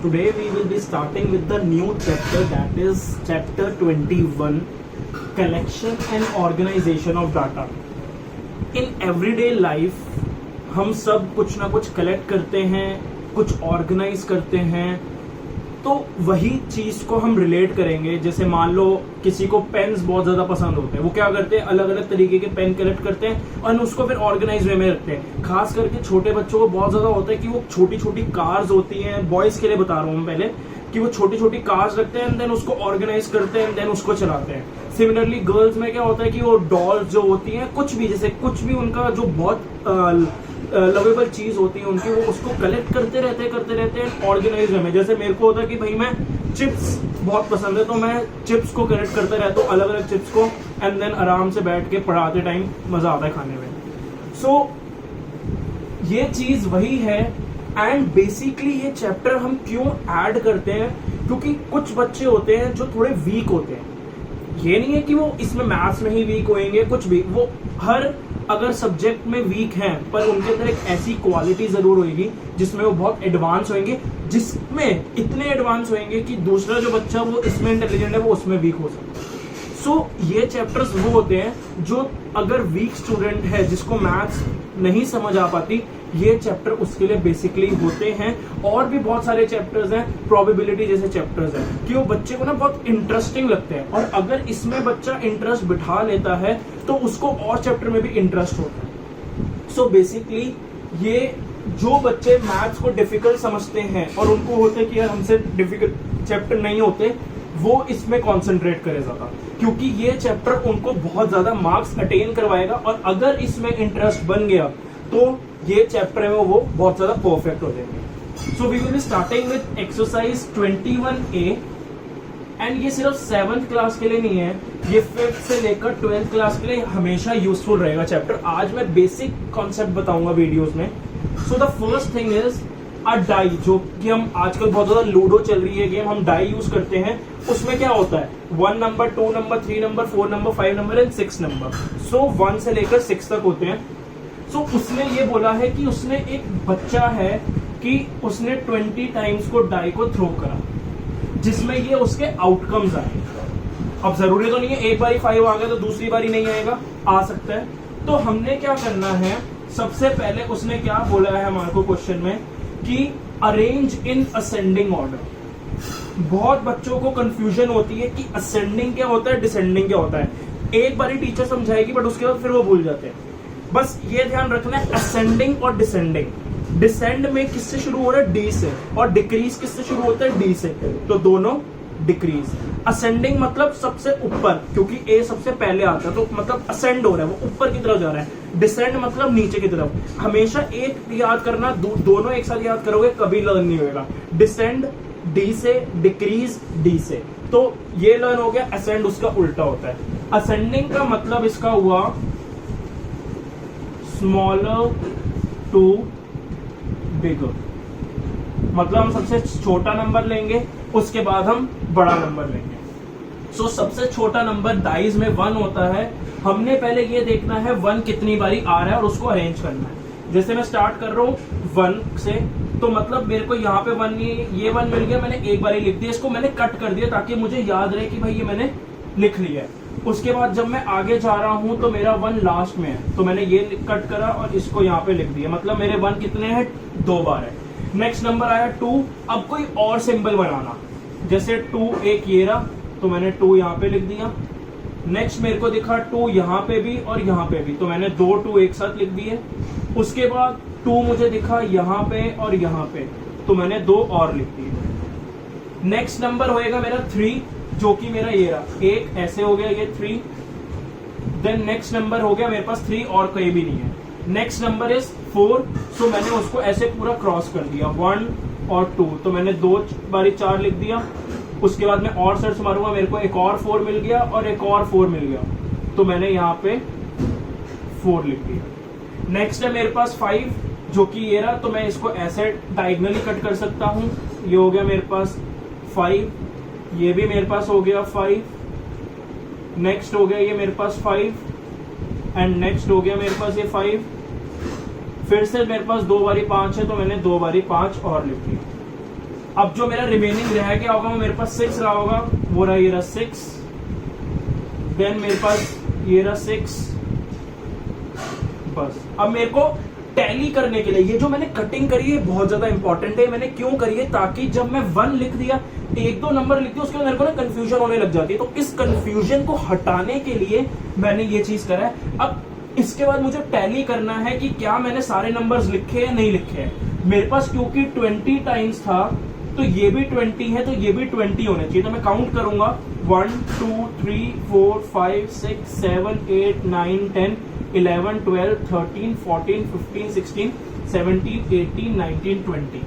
today we will be starting with the new chapter, that is chapter 21, collection and organization of data. In everyday life हम सब कुछ ना कुछ collect करते हैं, कुछ ऑर्गेनाइज करते हैं, तो वही चीज को हम रिलेट करेंगे. जैसे मान लो किसी को पेन्स बहुत ज्यादा पसंद होते हैं, वो क्या करते हैं, अलग अलग तरीके के पेन कलेक्ट करते हैं और उसको फिर ऑर्गेनाइज वे में रखते हैं. खास करके छोटे बच्चों को बहुत ज्यादा होता है कि वो छोटी छोटी कार्स होती हैं, बॉयज के लिए बता रहा हूँ पहले, कि वो छोटी छोटी कार्स रखते हैं एंड देन उसको ऑर्गेनाइज करते हैं एंड देन उसको चलाते हैं. सिमिलरली गर्ल्स में क्या होता है कि वो डॉल्स जो होती हैं, कुछ भी जैसे कुछ भी उनका जो बहुत लवेबल चीज होती है उनकी, वो उसको कलेक्ट करते रहते हैं ऑर्गेनाइज में. जैसे मेरे को होता है कि भाई मैं चिप्स बहुत पसंद है, तो मैं चिप्स को कलेक्ट करते रहता हूँ, अलग अलग चिप्स को, एंड देन आराम से बैठ के पढ़ाते टाइम मजा आता है खाने में. सो ये चीज वही है. एंड बेसिकली ये चैप्टर हम क्यों ऐड करते हैं, क्योंकि कुछ बच्चे होते हैं जो थोड़े वीक होते हैं. ये नहीं है कि वो इसमें मैथ्स में ही वीक होंगे, कुछ भी, वो हर अगर सब्जेक्ट में वीक हैं, पर उनके अंदर एक ऐसी क्वालिटी जरूर होगी जिसमें वो बहुत एडवांस होंगे, जिसमें इतने एडवांस होंगे कि दूसरा जो बच्चा वो इसमें इंटेलिजेंट है वो उसमें वीक हो सकता है. सो ये चैप्टर्स वो होते हैं जो अगर वीक स्टूडेंट है जिसको मैथ्स नहीं समझ आ पाती, ये चैप्टर उसके लिए बेसिकली होते हैं. और भी बहुत सारे चैप्टर्स हैं, प्रोबेबिलिटी जैसे चैप्टर्स हैं, कि वो बच्चे को ना बहुत इंटरेस्टिंग लगते हैं, और अगर इसमें बच्चा इंटरेस्ट बिठा लेता है तो उसको और चैप्टर में भी इंटरेस्ट होता है. सो बेसिकली ये जो बच्चे मैथ्स को डिफिकल्ट समझते हैं और उनको होते हैं कि यार हमसे डिफिकल्ट चैप्टर नहीं होते, वो इसमें कॉन्सेंट्रेट करे ज्यादा, क्योंकि ये चैप्टर उनको बहुत ज्यादा मार्क्स अटेन करवाएगा. और अगर इसमें इंटरेस्ट बन गया तो ये चैप्टर में वो बहुत ज्यादा परफेक्ट हो जाएंगे. So we will be starting with exercise 21A. And ये सिर्फ 7th क्लास के लिए नहीं है, ये 5th से लेकर 12th क्लास के लिए हमेशा यूजफुल रहेगा चैप्टर. आज मैं बेसिक कॉन्सेप्ट बताऊंगा वीडियोस में. So the first thing is a die, जो कि हम आजकल बहुत ज्यादा लूडो चल रही है गेम, हम डाई यूज करते हैं. उसमें क्या होता है, 1 number, 2 number, 3 number, 4 number, 5 number and 6 number. So 1 से लेकर 6 तक होते हैं. सो उसने ये बोला है कि उसने एक बच्चा है कि उसने 20 टाइम्स को डाई को थ्रो करा, जिसमें ये उसके आउटकम्स आए. अब जरूरी तो नहीं है एक बारी 5 आ गया तो दूसरी बारी नहीं आएगा, आ सकता है. तो हमने क्या करना है, सबसे पहले उसने क्या बोला है हमारे को क्वेश्चन में कि अरेंज इन असेंडिंग ऑर्डर. बहुत बच्चों को कंफ्यूजन होती है कि असेंडिंग क्या होता है, डिसेंडिंग क्या होता है. एक बारी टीचर समझाएगी बट उसके बाद फिर वो भूल जाते हैं. बस ये ध्यान रखना है, असेंडिंग और डिसेंडिंग. डिसेंड में किससे शुरू हो रहा है, डी से, और डिक्रीज किससे शुरू होता है, डी से, तो दोनों डिक्रीज. असेंडिंग मतलब सबसे ऊपर, क्योंकि ए सबसे पहले आता है, तो मतलब असेंड हो रहा है, वो ऊपर की तरफ जा रहा है. डिसेंड मतलब नीचे की तरफ. हमेशा एक याद करना, दोनों एक साथ याद करोगे कभी लर्न नहीं होगा. डिसेंड डी से, डिक्रीज डी से, तो ये लर्न हो गया. असेंड उसका उल्टा होता है. असेंडिंग का मतलब इसका हुआ स्मॉलर टू बिगर, मतलब हम सबसे छोटा नंबर लेंगे, उसके बाद हम बड़ा नंबर लेंगे. सो सबसे छोटा नंबर डाइज में 1 होता है. हमने पहले ये देखना है 1 कितनी बारी आ रहा है और उसको अरेंज करना है. जैसे मैं स्टार्ट कर रहा हूँ 1 से, तो मतलब मेरे को यहाँ पे 1 ये 1 मिल गया, मैंने एक बारी लिख दिया, इसको मैंने कट कर दिया ताकि मुझे याद रहे कि भाई ये मैंने लिख लिया है. उसके बाद जब मैं आगे जा रहा हूं तो मेरा 1 लास्ट में है, तो मैंने ये कट करा और इसको यहाँ पे लिख दिया, मतलब मेरे 1 कितने हैं, 2 बार है. नेक्स्ट नंबर आया 2. अब कोई और सिंबल बनाना, जैसे 2 एक ये रहा, तो मैंने 2 यहाँ पे लिख दिया. नेक्स्ट मेरे को दिखा 2 यहाँ पे भी और यहाँ पे भी, तो मैंने 2 2 एक साथ लिख दिए. उसके बाद 2 मुझे दिखा यहाँ पे और यहाँ पे, तो मैंने 2 और लिख दिए. नेक्स्ट नंबर होएगा मेरा 3, जो कि मेरा ये रहा, एक ऐसे हो गया ये 3. देन नेक्स्ट नंबर हो गया मेरे पास 3 और कोई भी नहीं है. नेक्स्ट नंबर इज 4, सो मैंने उसको ऐसे पूरा क्रॉस कर दिया, 1 और 2, तो मैंने 2 बारी 4 लिख दिया. उसके बाद मैं और सर्च मारूंगा, मेरे को एक और 4 मिल गया और एक और 4 मिल गया, तो मैंने यहाँ पे 4 लिख दिया. नेक्स्ट है मेरे पास 5, जो कि ये रहा, तो मैं इसको ऐसे डायगनली कट कर सकता हूँ. ये हो गया मेरे पास 5, ये भी मेरे पास हो गया 5, नेक्स्ट हो गया ये मेरे पास 5, एंड नेक्स्ट हो गया मेरे पास ये 5. फिर से मेरे पास 2 बारी 5 है, तो मैंने 2 बारी 5 और लिख दिया. अब जो मेरा रिमेनिंग रह गया होगा वो मेरे पास 6 रहा होगा, वो रहा ये रहा 6, देन मेरे पास ये रहा 6। बस अब मेरे को टैली करने के लिए ये जो मैंने कटिंग करी है बहुत ज्यादा इंपॉर्टेंट है। मैंने क्यों करी है, ताकि जब मैं 1 लिख दिया, एक दो नंबर लिख दिया, उसके बाद मेरे को ना कंफ्यूजन होने लग जाती है। तो इस कंफ्यूजन को हटाने के लिए मैंने ये चीज करा है। अब इसके बाद मुझे टैली करना है कि क्या मैंने सारे नंबर्स लिखे या नहीं लिखे हैं। मेरे पास क्योंकि 20 टाइम्स था तो ये भी 20 है, तो ये भी 20 होने चाहिए। तो मैं काउंट करूंगा 1 2 3 4 5 6 7 8 9 10 11 12 13 14 15 16 17 18 19 20।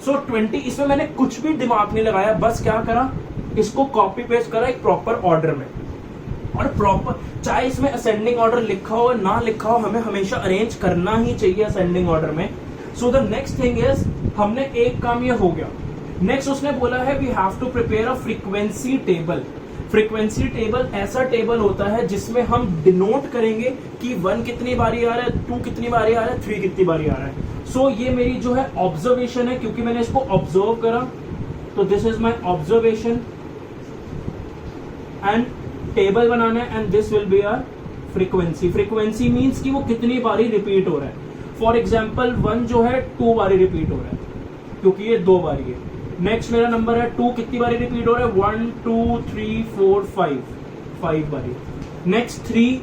सो 20, इसमें मैंने कुछ भी दिमाग नहीं लगाया, बस क्या करा, इसको कॉपी पेस्ट करा एक प्रॉपर ऑर्डर में। और प्रॉपर, चाहे इसमें असेंडिंग ऑर्डर लिखा हो ना लिखा हो, हमें हमेशा अरेंज करना ही चाहिए असेंडिंग ऑर्डर में। So the next thing is, हमने एक काम ये हो गया। नेक्स्ट उसने बोला है we have to prepare a frequency table. Frequency table ऐसा टेबल होता है जिसमें हम डिनोट करेंगे कि 1 कितनी बारी आ रहा है, 2 कितनी बारी आ रहा है, 3 कितनी बारी आ रहा है। सो ये मेरी जो है ऑब्जर्वेशन है, क्योंकि मैंने इसको ऑब्जर्व करा, तो this is my observation and table बनाना है, and this will be our frequency. Frequency means कि वो कितनी बारी रिपीट हो रहा है। फॉर एग्जाम्पल 1 जो है 2 बारी रिपीट हो रहा है, क्योंकि ये 2 बारी है। नेक्स्ट मेरा नंबर है 2, कितनी बारी रिपीट हो रहा है, 1 2 3 4 5 बारी। नेक्स्ट 3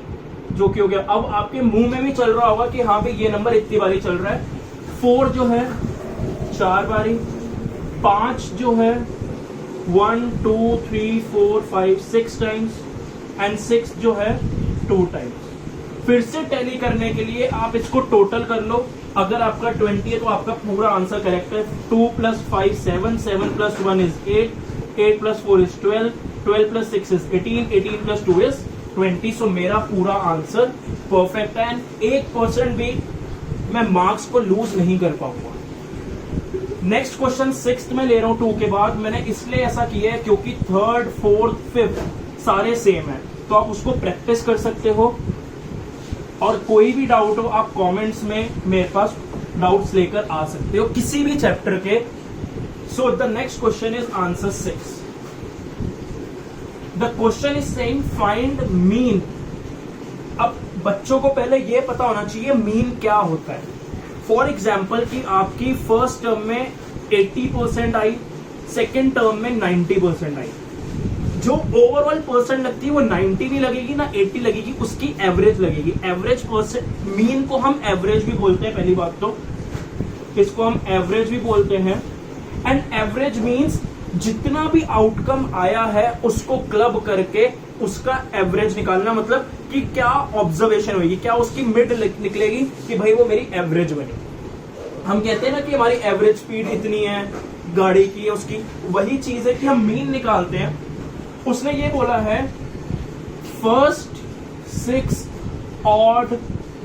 जो कि हो गया। अब आपके मुंह में भी चल रहा होगा कि हाँ भाई ये नंबर इतनी बारी चल रहा है। 4 जो है 4 बारी। 5 जो है 1 2 3 4 5 6 टाइम्स, एंड 6 जो है 2 टाइम्स। फिर से टैली करने के लिए आप इसको टोटल कर लो। अगर आपका 20 है तो आपका पूरा आंसर करेक्ट है। 2 + 5 7, 7 + 1 is 8, 8 + 4 is 12, 12 + 6 is 18, 18 + 2 is 20। सो मेरा पूरा आंसर परफेक्ट है, एंड 1% भी मैं मार्क्स को लूज नहीं कर पाऊंगा। नेक्स्ट क्वेश्चन 6th में ले रहा हूं 2 के बाद। मैंने इसलिए ऐसा किया है क्योंकि 3rd 4th 5th सारे सेम है, तो आप उसको प्रैक्टिस कर सकते हो। और कोई भी डाउट हो आप कमेंट्स में मेरे पास डाउट्स लेकर आ सकते हो किसी भी चैप्टर के। So the next question is answer 6। The question is saying find mean. अब बच्चों को पहले ये पता होना चाहिए मीन क्या होता है। फॉर एग्जाम्पल कि आपकी फर्स्ट टर्म में 80% आई, सेकेंड टर्म में 90% आई, जो ओवरऑल परसेंट लगती है वो 90 भी लगेगी ना 80 लगेगी, उसकी एवरेज लगेगी। एवरेज परसेंट, मीन को हम एवरेज भी बोलते हैं, पहली बात तो इसको हम एवरेज भी बोलते हैं। एंड एवरेज मीन्स जितना भी आउटकम आया है उसको क्लब करके उसका एवरेज निकालना, मतलब कि क्या ऑब्जर्वेशन होगी, क्या उसकी मिड निकलेगी कि भाई वो मेरी एवरेज बनी। हम कहते हैं ना कि हमारी एवरेज स्पीड इतनी है गाड़ी की, उसकी वही चीज है कि हम मीन निकालते हैं। उसने ये बोला है फर्स्ट 6 ऑड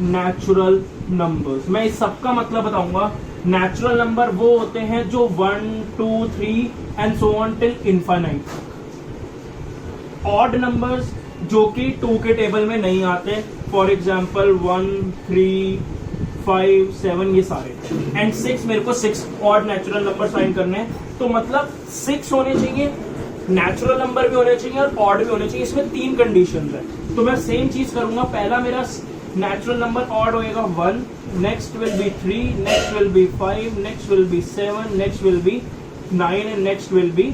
नेचुरल नंबर्स। मैं इस सबका मतलब बताऊंगा। नेचुरल नंबर वो होते हैं जो 1 2 3 and so on till infinite. Odd numbers जो कि 2 के टेबल में नहीं आते, फॉर एग्जाम्पल 1 3 5 7 ये सारे। एंड 6 मेरे को 6 ऑड नेचुरल नंबर फाइंड करने हैं, तो मतलब 6 होने चाहिए, नेचुरल नंबर भी होने चाहिए और ऑड भी होने चाहिए। इसमें 3 कंडीशंस है। तो मैं सेम चीज करूंगा। पहला मेरा नेचुरल नंबर ऑड होएगा 1, next will be 3, next will be 5, next will be 7, next will be 9 and next will be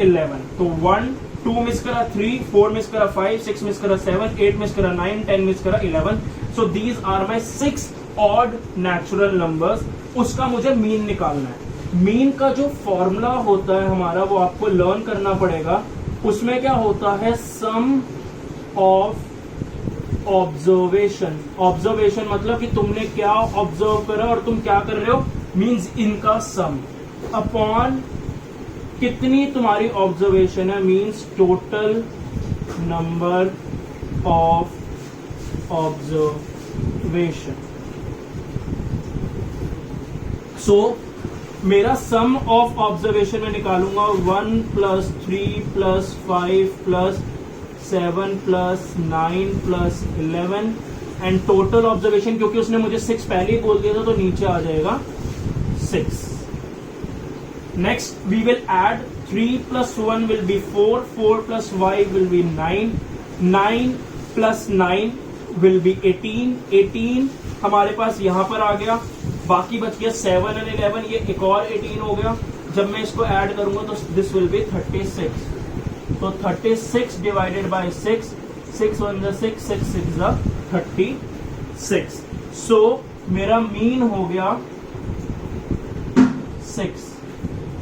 11। तो 1 2 मिस करा, 3 4 मिस करा, 5 6 मिस करा, 7 8 मिस करा, 9 10 मिस करा, 11। So these are my 6 odd natural numbers. उसका मुझे mean निकालना है। मीन का जो फॉर्मूला होता है हमारा वो आपको लर्न करना पड़ेगा। उसमें क्या होता है, सम ऑफ ऑब्जर्वेशन। ऑब्जर्वेशन मतलब कि तुमने क्या ऑब्जर्व करा और तुम क्या कर रहे हो, मीन्स इनका सम अपॉन कितनी तुम्हारी ऑब्जर्वेशन है, means total number of observation. So मेरा सम ऑफ ऑब्जर्वेशन में निकालूंगा 1 + 3 + 5 + 7 + 9 + 11 एंड टोटल ऑब्जर्वेशन, क्योंकि उसने मुझे 6 पहले ही बोल दिया था तो नीचे आ जाएगा 6। Next, we will add 3 plus 1 will be 4, 4 plus 5 will be 9, 9 plus 9 will be 18, 18 हमारे पास यहाँ पर आ गया, बाकी बच गया 7 and 11, ये एक और 18 हो गया। जब मैं इसको ऐड करूंगा तो दिस विल बी 36, तो 36 डिवाइडेड बाय 6, 6 1 जा 6, 6 6 जा 36। सो मेरा मीन हो गया 6।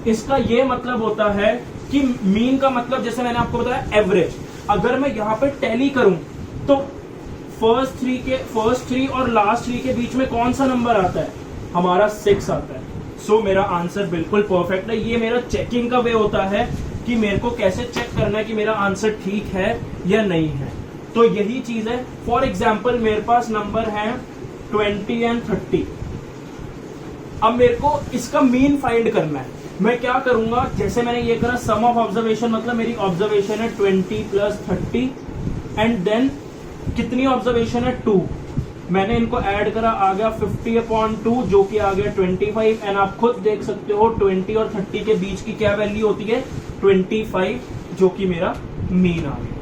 इसका ये मतलब होता है कि मीन का मतलब जैसे मैंने आपको बताया एवरेज। अगर मैं यहां पे टैली करूं तो फर्स्ट थ्री और लास्ट थ्री के बीच में कौन सा नंबर आता है, हमारा 6 आता है। सो मेरा आंसर बिल्कुल परफेक्ट है। ये मेरा चेकिंग का वे होता है कि मेरे को कैसे चेक करना है कि मेरा आंसर ठीक है या नहीं है। तो यही चीज है। फॉर एग्जाम्पल मेरे पास नंबर है 20 एंड 30। अब मेरे को इसका मीन फाइंड करना है। मैं क्या करूंगा, जैसे मैंने ये करा सम ऑफ ऑब्जर्वेशन, मतलब मेरी ऑब्जर्वेशन है 20 प्लस 30 एंड देन कितनी ऑब्जर्वेशन है 2। मैंने इनको ऐड करा, आ गया 50/2 जो कि आ गया 25। एंड आप खुद देख सकते हो 20 और 30 के बीच की क्या वैल्यू होती है 25, जो कि मेरा मीन आ गया।